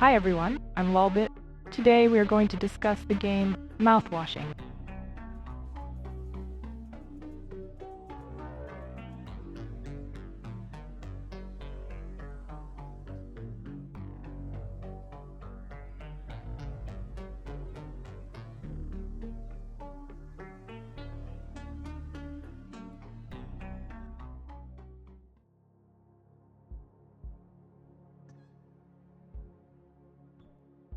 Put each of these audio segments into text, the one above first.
Hi everyone, I'm Lolbit. Today we are going to discuss the game Mouthwashing.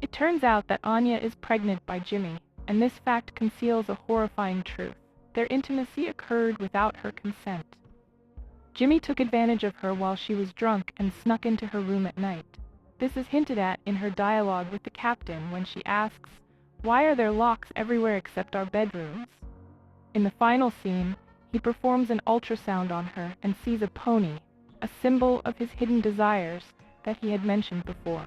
It turns out that Anya is pregnant by Jimmy, and this fact conceals a horrifying truth. Their intimacy occurred without her consent. Jimmy took advantage of her while she was drunk and snuck into her room at night. This is hinted at in her dialogue with the captain when she asks, "Why are there locks everywhere except our bedrooms?" In the final scene, he performs an ultrasound on her and sees a pony, a symbol of his hidden desires that he had mentioned before.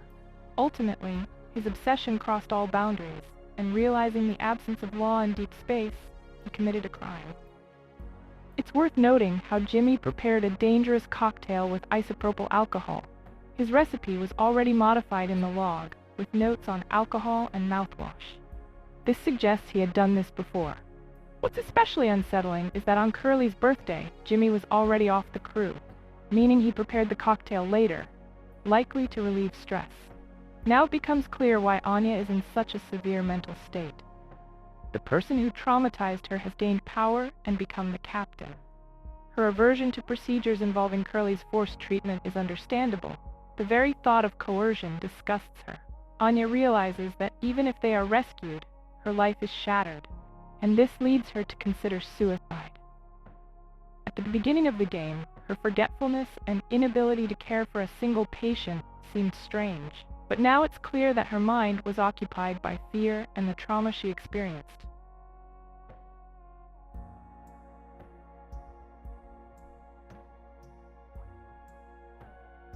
Ultimately, his obsession crossed all boundaries, and realizing the absence of law in deep space, he committed a crime. It's worth noting how Jimmy prepared a dangerous cocktail with isopropyl alcohol. His recipe was already modified in the log, with notes on alcohol and mouthwash. This suggests he had done this before. What's especially unsettling is that on Curly's birthday, Jimmy was already off the crew, meaning he prepared the cocktail later, likely to relieve stress. Now it becomes clear why Anya is in such a severe mental state. The person who traumatized her has gained power and become the captain. Her aversion to procedures involving Curly's forced treatment is understandable. The very thought of coercion disgusts her. Anya realizes that even if they are rescued, her life is shattered, and this leads her to consider suicide. At the beginning of the game, her forgetfulness and inability to care for a single patient seemed strange. But now it's clear that her mind was occupied by fear and the trauma she experienced.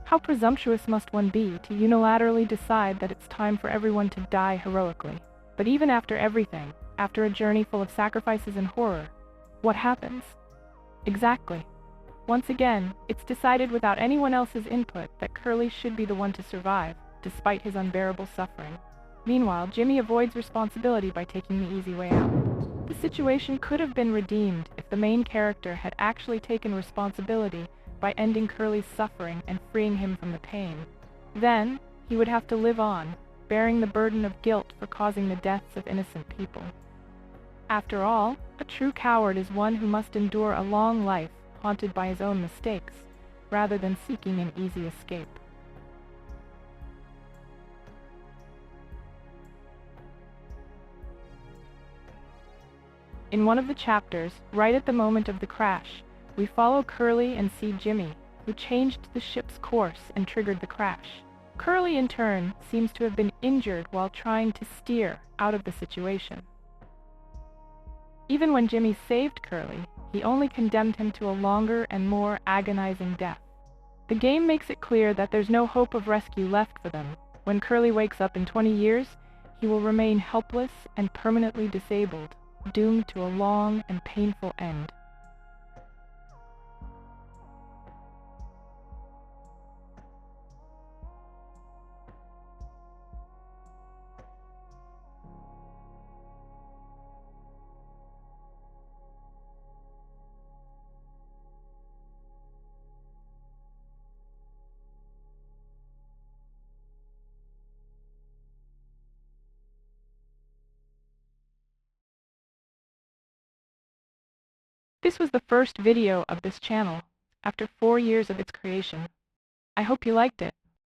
How presumptuous must one be to unilaterally decide that it's time for everyone to die heroically? But even after everything, after a journey full of sacrifices and horror, what happens? Exactly. Once again, it's decided without anyone else's input that Curly should be the one to survive, despite his unbearable suffering. Meanwhile, Jimmy avoids responsibility by taking the easy way out. The situation could have been redeemed if the main character had actually taken responsibility by ending Curly's suffering and freeing him from the pain. Then, he would have to live on, bearing the burden of guilt for causing the deaths of innocent people. After all, a true coward is one who must endure a long life haunted by his own mistakes, rather than seeking an easy escape. In one of the chapters, right at the moment of the crash, we follow Curly and see Jimmy, who changed the ship's course and triggered the crash. Curly, in turn, seems to have been injured while trying to steer out of the situation. Even when Jimmy saved Curly, he only condemned him to a longer and more agonizing death. The game makes it clear that there's no hope of rescue left for them. When Curly wakes up in 20 years, he will remain helpless and permanently disabled, doomed to a long and painful end. This was the first video of this channel, after 4 years of its creation. I hope you liked it.